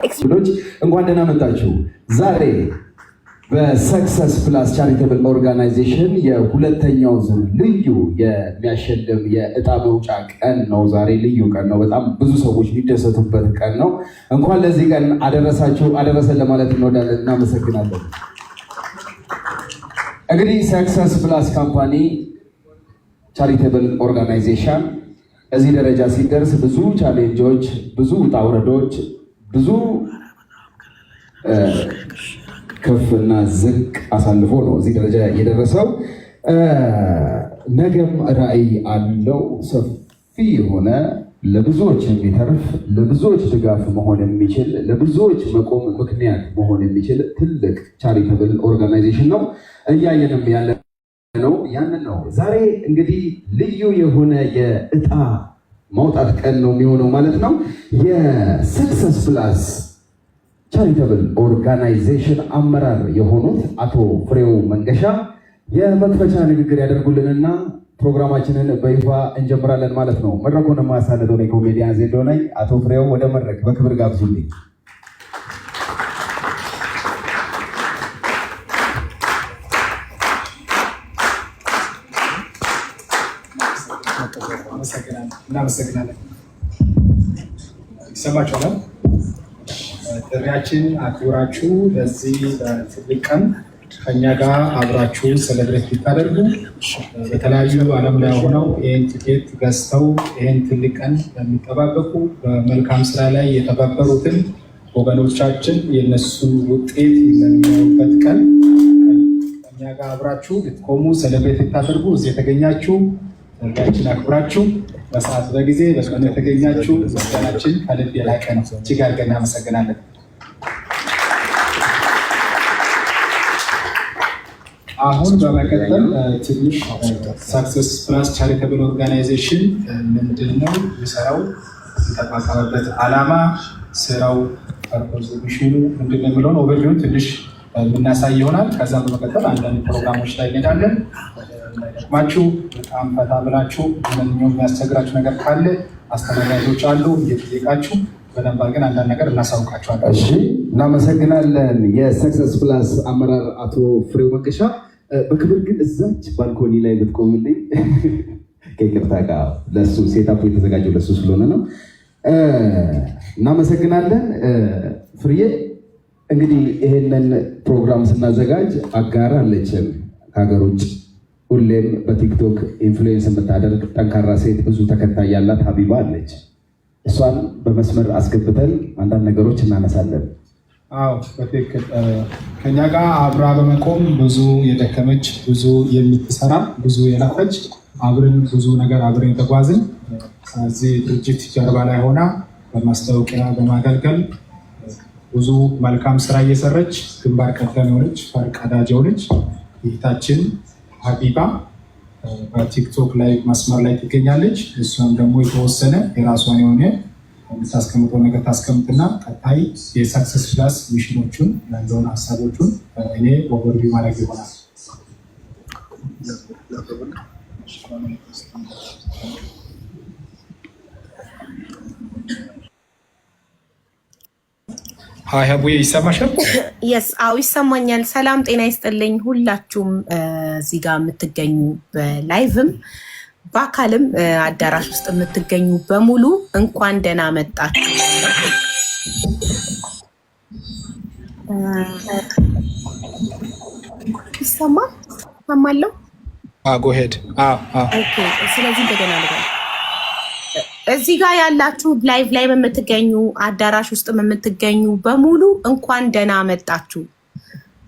ኤክስፕሎች እንኳን ደህና መጣችሁ። ዛሬ በሰክሰስ ፕላስ ቻሪቴብል ኦርጋናይዜሽን የሁለተኛው ዙር ልዩ የሚያሸልም የእጣ መውጫ ቀን ነው። ዛሬ ልዩ ቀን ነው። በጣም ብዙ ሰዎች የሚደሰቱበት ቀን ነው። እንኳን ለዚህ ቀን አደረሳችሁ አደረሰን ለማለት እንወዳለን። እናመሰግናለን። እንግዲህ ሰክሰስ ፕላስ ካምፓኒ ቻሪቴብል ኦርጋናይዜሽን እዚህ ደረጃ ሲደርስ ብዙ ቻሌንጆች፣ ብዙ ውጣ ውረዶች፣ ብዙ ከፍና ዝቅ አሳልፎ ነው እዚህ ደረጃ የደረሰው። ነገም ራዕይ አለው። ሰፊ የሆነ ለብዙዎች የሚተርፍ ለብዙዎች ድጋፍ መሆን የሚችል ለብዙዎች መቆም ምክንያት መሆን የሚችል ትልቅ ቻሪቴብል ኦርጋናይዜሽን ነው። እያየንም ያለ ነው። ያንን ነው ዛሬ እንግዲህ ልዩ የሆነ የእጣ ማውጣት ቀን ነው የሚሆነው ማለት ነው። የሰክሰስ ፕላስ ቻሪቴብል ኦርጋናይዜሽን አመራር የሆኑት አቶ ፍሬው መንገሻ የመክፈቻ ንግግር ያደርጉልንና ፕሮግራማችንን በይፋ እንጀምራለን ማለት ነው። መድረኩን ማሳነደው ነው ኮሜዲያን ዜዶ ነኝ። አቶ ፍሬው ወደ መድረክ በክብር ጋብዙልኝ። እናመሰግናለን። ይሰማችኋል? ጥሪያችን አክብራችሁ በዚህ በትልቅ ቀን ከኛ ጋር አብራችሁ ሴሌብሬት ቢታደርጉ በተለያዩ ዓለም ላይ ሆነው ይህን ቲኬት ገዝተው ይህን ትልቅ ቀን በሚጠባበቁ በመልካም ስራ ላይ የተባበሩትን ወገኖቻችን የነሱ ውጤት የሚያዩበት ቀን ከኛ ጋር አብራችሁ ልትቆሙ ሴሌብሬት ብታደርጉ እዚህ የተገኛችሁ ጥሪያችን አክብራችሁ በሰዓት በጊዜ በቀኑ የተገኛችሁ ምስጋናችን ከልብ የላቀ ነው። እጅግ አድርገን እናመሰግናለን። አሁን በመቀጠል ትንሽ ሰክሰስ ፕላስ ቻሪቴብል ኦርጋናይዜሽን ምንድን ነው የሚሰራው፣ የተቋቋመበት ዓላማ፣ ስራው፣ ፐርፖዝ፣ ሚሽኑ ምንድን ነው የሚለውን ኦቨርቪውን ትንሽ የምናሳይ ይሆናል። ከዛም በመቀጠል አንዳንድ ፕሮግራሞች ላይ እንሄዳለን። ማችሁ በጣም ፈታ ብላችሁ ማንኛውም የሚያስቸግራችሁ ነገር ካለ አስተናጋጆች አሉ፣ እየጠየቃችሁ በደንብ አድርገን አንዳንድ ነገር እናሳውቃችኋለን። እሺ፣ እናመሰግናለን። የሰክሰስ ፕላስ አመራር አቶ ፍሬው መንገሻ፣ በክብር ግን እዛች ባልኮኒ ላይ ብትቆምልኝ ከይቅርታ ጋር ለሱ ሴታፑ የተዘጋጀው ለሱ ስለሆነ ነው። እናመሰግናለን። ፍሬዬ፣ እንግዲህ ይሄንን ፕሮግራም ስናዘጋጅ አጋር አለችን ከሀገር ውጭ ሁሌም በቲክቶክ ኢንፍሉዌንስ የምታደርግ ጠንካራ ሴት ብዙ ተከታይ ያላት ሀቢባ አለች። እሷን በመስመር አስገብተን አንዳንድ ነገሮች እናነሳለን። አዎ በትክክል ከኛ ጋር አብራ በመቆም ብዙ የደከመች ብዙ የምትሰራ ብዙ የለፈች አብረን ብዙ ነገር አብረን የተጓዝን እዚህ ድርጅት ጀርባ ላይ ሆና በማስታወቂያ በማገልገል ብዙ መልካም ስራ እየሰረች ግንባር ቀደም የሆነች ፈርቀዳጅ የሆነች ይህታችን ሀቢባ በቲክቶክ ላይ መስመር ላይ ትገኛለች። እሷም ደግሞ የተወሰነ የራሷን የሆነ የምታስቀምጠው ነገር ታስቀምጥና ቀጣይ የሰክሰስ ፕላስ ሚሽኖቹን ያለውን ሀሳቦቹን እኔ ኦቨርቪው ማድረግ ይሆናል። ሀይ ሀቡዬ፣ ይሰማሻል? የስ አዎ ይሰማኛል። ሰላም ጤና ይስጥልኝ ሁላችሁም እዚህ ጋር የምትገኙ በላይቭም በአካልም አዳራሽ ውስጥ የምትገኙ በሙሉ እንኳን ደህና መጣችሁ። ይሰማለሁ? ጎ ሄድ። ስለዚህ እንደገና ልበል። እዚህ ጋር ያላችሁ ላይቭ ላይ የምትገኙ አዳራሽ ውስጥ የምትገኙ በሙሉ እንኳን ደህና መጣችሁ፣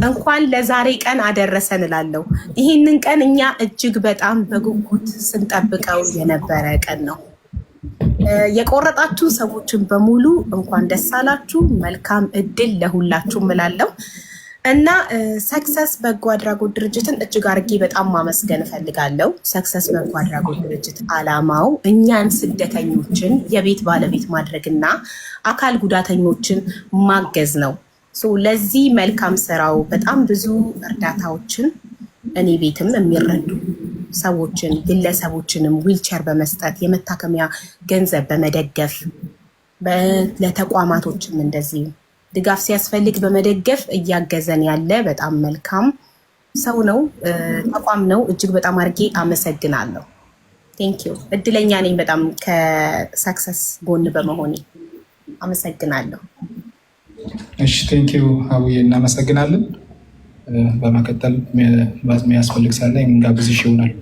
እንኳን ለዛሬ ቀን አደረሰን እላለሁ። ይህንን ቀን እኛ እጅግ በጣም በጉጉት ስንጠብቀው የነበረ ቀን ነው። የቆረጣችሁ ሰዎችን በሙሉ እንኳን ደስ አላችሁ፣ መልካም እድል ለሁላችሁም እላለሁ እና ሰክሰስ በጎ አድራጎት ድርጅትን እጅግ አድርጌ በጣም ማመስገን እፈልጋለሁ። ሰክሰስ በጎ አድራጎት ድርጅት ዓላማው እኛን ስደተኞችን የቤት ባለቤት ማድረግና አካል ጉዳተኞችን ማገዝ ነው። ለዚህ መልካም ስራው በጣም ብዙ እርዳታዎችን እኔ ቤትም የሚረዱ ሰዎችን ግለሰቦችንም ዊልቸር በመስጠት የመታከሚያ ገንዘብ በመደገፍ ለተቋማቶችም እንደዚህ ድጋፍ ሲያስፈልግ በመደገፍ እያገዘን ያለ በጣም መልካም ሰው ነው፣ ተቋም ነው። እጅግ በጣም አድርጌ አመሰግናለሁ። ቴንኪዩ። እድለኛ ነኝ በጣም ከሰክሰስ ጎን በመሆኔ አመሰግናለሁ። እሺ ቴንኪዩ አቡዬ፣ እናመሰግናለን። በመቀጠል የሚያስፈልግ ሳለ የምንጋብዝሽ ይሆናል።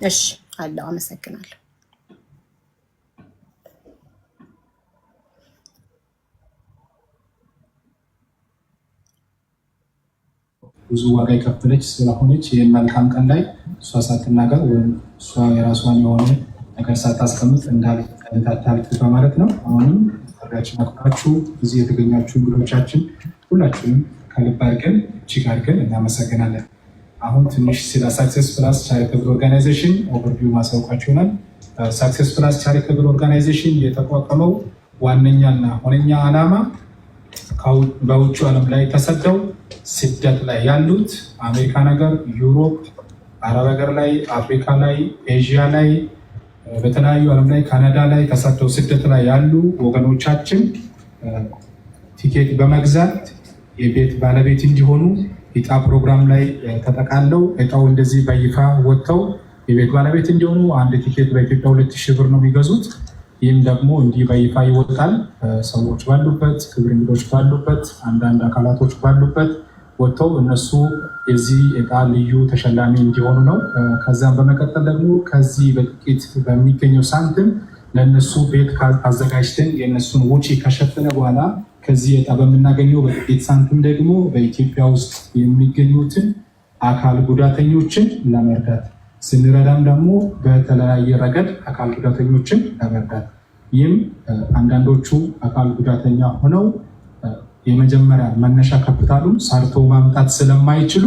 እሺ አለው። አመሰግናለሁ። ብዙ ዋጋ የከፈለች ስለሆነች ይህን መልካም ቀን ላይ እሷ ሳትናገር ወይም እሷ የራሷን የሆነ ነገር ሳታስቀምጥ እንዳልታልፍ በማለት ነው። አሁንም ጥሪያችን አክብራችሁ እዚህ የተገኛችሁ እንግዶቻችን ሁላችሁንም ከልብ አድርገን እጅግ አድርገን እናመሰግናለን። አሁን ትንሽ ስለ ሳክሰስ ፕላስ ቻሪተብል ኦርጋናይዜሽን ኦቨርቪው ማሳወቃችሁ ይሆናል። ሳክሰስ ፕላስ ቻሪተብል ኦርጋናይዜሽን የተቋቋመው ዋነኛና ሆነኛ ዓላማ በውጭ ዓለም ላይ ተሰደው ስደት ላይ ያሉት አሜሪካ ነገር፣ ዩሮፕ፣ አረብ ሀገር ላይ፣ አፍሪካ ላይ፣ ኤዥያ ላይ፣ በተለያዩ ዓለም ላይ ካናዳ ላይ ተሰደው ስደት ላይ ያሉ ወገኖቻችን ቲኬት በመግዛት የቤት ባለቤት እንዲሆኑ ዕጣ ፕሮግራም ላይ ተጠቃለው ዕጣው እንደዚህ በይፋ ወጥተው የቤት ባለቤት እንዲሆኑ አንድ ቲኬት በኢትዮጵያ 2000 ብር ነው የሚገዙት። ይህም ደግሞ እንዲህ በይፋ ይወጣል። ሰዎች ባሉበት፣ ክብር እንግዶች ባሉበት፣ አንዳንድ አካላቶች ባሉበት ወጥተው እነሱ የዚህ ዕጣ ልዩ ተሸላሚ እንዲሆኑ ነው። ከዛም በመቀጠል ደግሞ ከዚህ በጥቂት በሚገኘው ሳንቲም ለእነሱ ቤት አዘጋጅተን የእነሱን ወጪ ከሸፈነ በኋላ ከዚህ ዕጣ በምናገኘው በጥቂት ሳንቲም ደግሞ በኢትዮጵያ ውስጥ የሚገኙትን አካል ጉዳተኞችን ለመርዳት ስንረዳም ደግሞ በተለያየ ረገድ አካል ጉዳተኞችን ለመርዳት ይህም አንዳንዶቹ አካል ጉዳተኛ ሆነው የመጀመሪያ መነሻ ካፒታሉን ሰርቶ ማምጣት ስለማይችሉ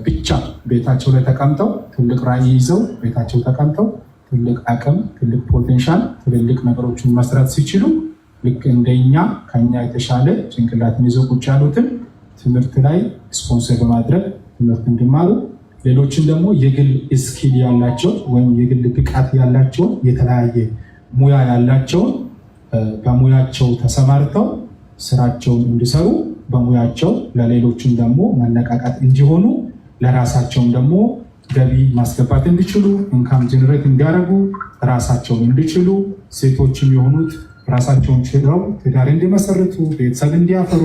ብቻ ቤታቸው ላይ ተቀምጠው ትልቅ ራዕይ ይዘው ቤታቸው ተቀምጠው ትልቅ አቅም፣ ትልቅ ፖቴንሻል፣ ትልልቅ ነገሮችን መስራት ሲችሉ ልክ እንደኛ ከኛ የተሻለ ጭንቅላትን ይዘው ቁጭ ያሉትን ትምህርት ላይ ስፖንሰር በማድረግ ትምህርት እንዲማሩ ሌሎችን ደግሞ የግል ስኪል ያላቸው ወይም የግል ብቃት ያላቸው የተለያየ ሙያ ያላቸውን በሙያቸው ተሰማርተው ስራቸውን እንዲሰሩ በሙያቸው ለሌሎችን ደግሞ መነቃቃት እንዲሆኑ ለራሳቸውም ደግሞ ገቢ ማስገባት እንዲችሉ ኢንካም ጀነሬት እንዲያደርጉ ራሳቸውን እንዲችሉ ሴቶችም የሆኑት ራሳቸውን ችለው ትዳር እንዲመሰርቱ ቤተሰብ እንዲያፈሩ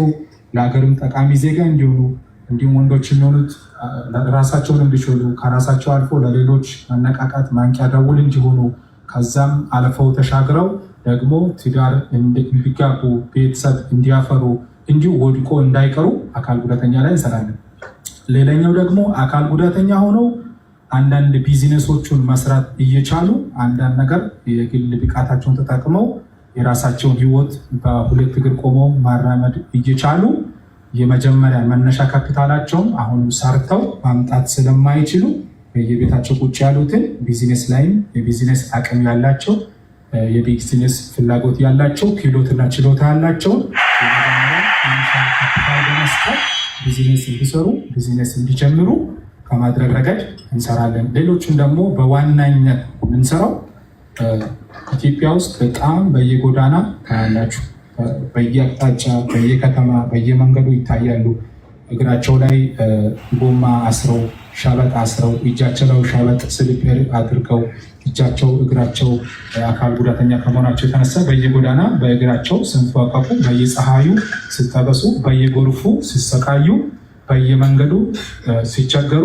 ለሀገርም ጠቃሚ ዜጋ እንዲሆኑ እንዲሁም ወንዶች የሚሆኑት ራሳቸውን እንዲችሉ ከራሳቸው አልፎ ለሌሎች መነቃቃት ማንቂያ ደውል እንዲሆኑ ከዛም አልፈው ተሻግረው ደግሞ ትዳር እንዲጋቡ ቤተሰብ እንዲያፈሩ እንዲሁ ወድቆ እንዳይቀሩ አካል ጉዳተኛ ላይ እንሰራለን። ሌላኛው ደግሞ አካል ጉዳተኛ ሆነው አንዳንድ ቢዝነሶቹን መስራት እየቻሉ አንዳንድ ነገር የግል ብቃታቸውን ተጠቅመው የራሳቸውን ሕይወት በሁለት እግር ቆመው ማራመድ እየቻሉ የመጀመሪያ መነሻ ካፒታላቸውን አሁንም ሰርተው ማምጣት ስለማይችሉ የቤታቸው ቁጭ ያሉትን ቢዝነስ ላይም የቢዝነስ አቅም ያላቸው የቢዝነስ ፍላጎት ያላቸው ክህሎትና ችሎታ ያላቸው ካፒታል በመስጠት ቢዝነስ እንዲሰሩ ቢዝነስ እንዲጀምሩ ከማድረግ ረገድ እንሰራለን። ሌሎችን ደግሞ በዋናነት የምንሰራው ኢትዮጵያ ውስጥ በጣም በየጎዳና ታያላችሁ። በየአቅጣጫ በየከተማ በየመንገዱ ይታያሉ። እግራቸው ላይ ጎማ አስረው ሻበጥ አስረው እጃቸው ላይ ሻበጥ ስሊፐር አድርገው እጃቸው እግራቸው አካል ጉዳተኛ ከመሆናቸው የተነሳ በየጎዳና በእግራቸው ሲንፏቀቁ በየፀሐዩ ሲጠበሱ በየጎርፉ ሲሰቃዩ በየመንገዱ ሲቸገሩ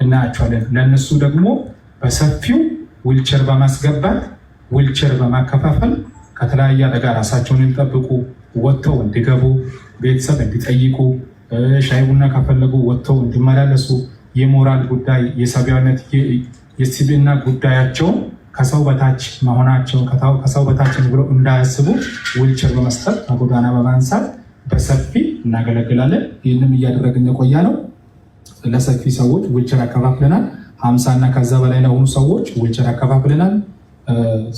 እናያቸዋለን። ለእነሱ ደግሞ በሰፊው ዊልቸር በማስገባት ዊልቸር በማከፋፈል ከተለያየ አደጋ ራሳቸውን እንዲጠብቁ ወጥተው እንዲገቡ ቤተሰብ እንዲጠይቁ ሻይ ቡና ከፈለጉ ወጥተው እንዲመላለሱ የሞራል ጉዳይ የሰብአዊነት የስብዕና ጉዳያቸውን ከሰው በታች መሆናቸው ከሰው በታች ብለው እንዳያስቡ ዊልቸር በመስጠት ከጎዳና በማንሳት በሰፊ እናገለግላለን። ይህንም እያደረግን የቆየ ነው። ለሰፊ ሰዎች ዊልቸር አከፋፍለናል። 50 እና ከዛ በላይ ለሆኑ ሰዎች ዊልቸር አከፋፍለናል።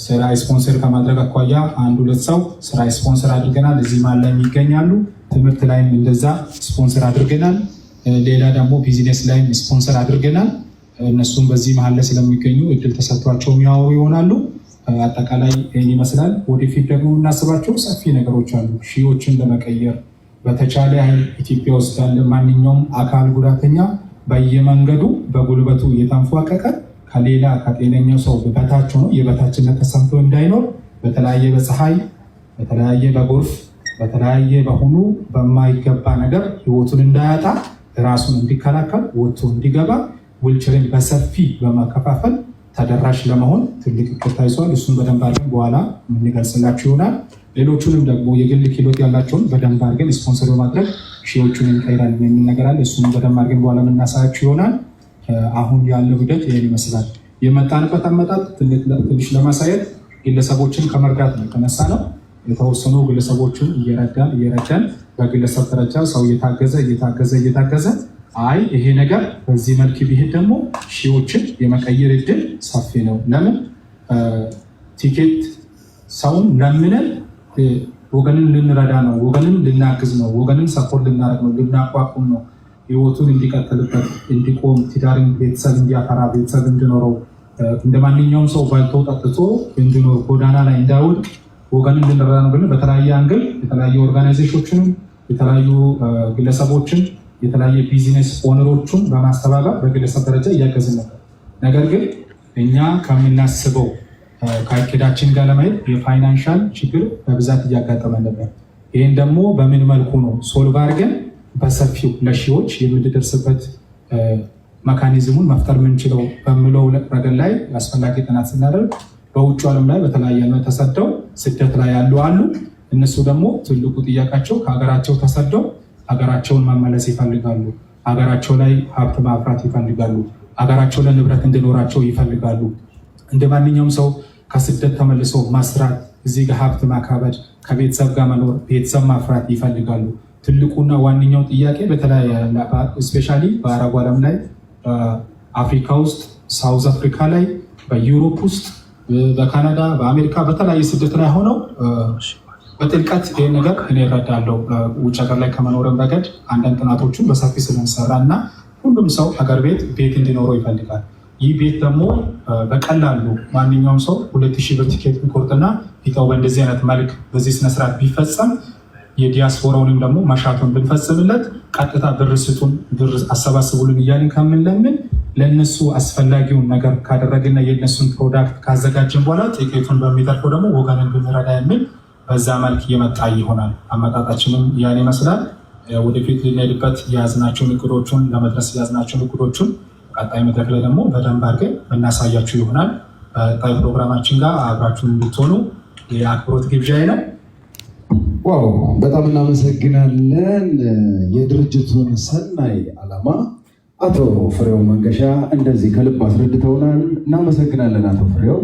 ስራ ስፖንሰር ከማድረግ አኳያ 1-2 ሰው ስራ ስፖንሰር አድርገናል። እዚህ ማል ላይ ይገኛሉ። ትምህርት ላይም እንደዛ ስፖንሰር አድርገናል። ሌላ ደግሞ ቢዝነስ ላይም ስፖንሰር አድርገናል። እነሱም በዚህ መሀል ላይ ስለሚገኙ እድል ተሰጥቷቸው የሚያወሩ ይሆናሉ። አጠቃላይ ይህን ይመስላል። ወደፊት ደግሞ የምናስባቸው ሰፊ ነገሮች አሉ። ሺዎችን ለመቀየር በተቻለ ያህል ኢትዮጵያ ውስጥ ያለ ማንኛውም አካል ጉዳተኛ በየመንገዱ በጉልበቱ እየተንፏቀቀ ከሌላ ከጤነኛው ሰው በታች ሆኖ የበታችነት ተሰምቶ እንዳይኖር በተለያየ በፀሐይ በተለያየ በጎርፍ በተለያየ በሆኑ በማይገባ ነገር ህይወቱን እንዳያጣ ራሱን እንዲከላከል ወጥቶ እንዲገባ ዊልቸርን በሰፊ በማከፋፈል ተደራሽ ለመሆን ትልቅ እቅድ ታይዟል። እሱን በደንብ አድርገን በኋላ የምንገልጽላችሁ ይሆናል። ሌሎቹንም ደግሞ የግል ክህሎት ያላቸውን በደንብ አድርገን ስፖንሰር በማድረግ ሺዎቹን እንቀይራለን የሚል ነገር አለ። እሱንም በደንብ አድርገን በኋላ የምናሳያችሁ ይሆናል። አሁን ያለው ሂደት ይህን ይመስላል። የመጣንበት አመጣጥ ትንሽ ለማሳየት ግለሰቦችን ከመርዳት ነው የተነሳ ነው። የተወሰኑ ግለሰቦችን እየረዳን በግለሰብ ደረጃ ሰው እየታገዘ አይ ይሄ ነገር በዚህ መልክ ቢሄድ ደግሞ ሺዎችን የመቀየር እድል ሰፊ ነው። ለምን ቲኬት ሰውን ለምንን ወገንን ልንረዳ ነው፣ ወገንን ልናግዝ ነው፣ ወገንን ሰፖርት ልናደርግ ነው፣ ልናቋቁም ነው፣ ህይወቱን እንዲቀጥልበት እንዲቆም፣ ትዳርን ቤተሰብ እንዲያፈራ ቤተሰብ እንዲኖረው እንደ ማንኛውም ሰው በልቶ ጠጥቶ እንዲኖር ጎዳና ላይ እንዳይወድቅ ወገንን ልንረዳ ነው ብለን በተለያየ አንግል የተለያዩ ኦርጋናይዜሽኖችንም የተለያዩ ግለሰቦችን የተለያየ ቢዝነስ ኦነሮቹን በማስተባበር በግለሰብ ደረጃ እያገዝን ነበር። ነገር ግን እኛ ከምናስበው ከእቅዳችን ጋር ለማየት የፋይናንሻል ችግር በብዛት እያጋጠመን ነበር። ይህን ደግሞ በምን መልኩ ነው ሶልቭ አድርገን በሰፊው ለሺዎች የምንደርስበት መካኒዝሙን መፍጠር የምንችለው በሚለው ረገድ ላይ አስፈላጊ ጥናት ስናደርግ በውጭ ዓለም ላይ በተለያየ ተሰደው ስደት ላይ ያሉ አሉ። እነሱ ደግሞ ትልቁ ጥያቄያቸው ከሀገራቸው ተሰደው ሀገራቸውን መመለስ ይፈልጋሉ። ሀገራቸው ላይ ሀብት ማፍራት ይፈልጋሉ። ሀገራቸው ላይ ንብረት እንዲኖራቸው ይፈልጋሉ። እንደ ማንኛውም ሰው ከስደት ተመልሶ ማስራት፣ እዚህ ጋር ሀብት ማካበድ፣ ከቤተሰብ ጋር መኖር፣ ቤተሰብ ማፍራት ይፈልጋሉ። ትልቁና ዋነኛው ጥያቄ በተለያየ ስፔሻሊ በአረቡ ዓለም ላይ አፍሪካ ውስጥ፣ ሳውዝ አፍሪካ ላይ፣ በዩሮፕ ውስጥ፣ በካናዳ፣ በአሜሪካ በተለያየ ስደት ላይ ሆነው በጥልቀት ይህ ነገር እኔ እረዳለሁ። ውጭ ሀገር ላይ ከመኖርም ረገድ አንዳንድ ጥናቶችን በሰፊ ስለሚሰራ እና ሁሉም ሰው ሀገር ቤት እንዲኖረው ይፈልጋል። ይህ ቤት ደግሞ በቀላሉ ማንኛውም ሰው 2000 ብር ቲኬት ቢቆርጥና ፊታው በእንደዚህ አይነት መልክ በዚህ ስነስርዓት ቢፈጸም የዲያስፖራውንም ደግሞ መሻቱን ብንፈጽምለት ቀጥታ ብር ስጡን ብር አሰባስቡልን እያልን ከምንለምን ለእነሱ አስፈላጊውን ነገር ካደረግና የእነሱን ፕሮዳክት ካዘጋጀን በኋላ ቲኬቱን በሚተርፈው ደግሞ ወገንን ብንረዳ የሚል በዛ መልክ የመጣ ይሆናል። አመጣጣችንም ያን ይመስላል። ወደፊት ልንሄድበት የያዝናቸውን እቅዶቹን ለመድረስ የያዝናቸውን እቅዶቹን ቀጣይ መድረክ ላይ ደግሞ በደንብ አድርገን እናሳያችሁ ይሆናል። በቀጣይ ፕሮግራማችን ጋር አብራችሁን እንድትሆኑ የአክብሮት ግብዣዬ ነው። ዋው በጣም እናመሰግናለን። የድርጅቱን ሰናይ ዓላማ አቶ ፍሬው መንገሻ እንደዚህ ከልብ አስረድተውናል። እናመሰግናለን አቶ ፍሬው።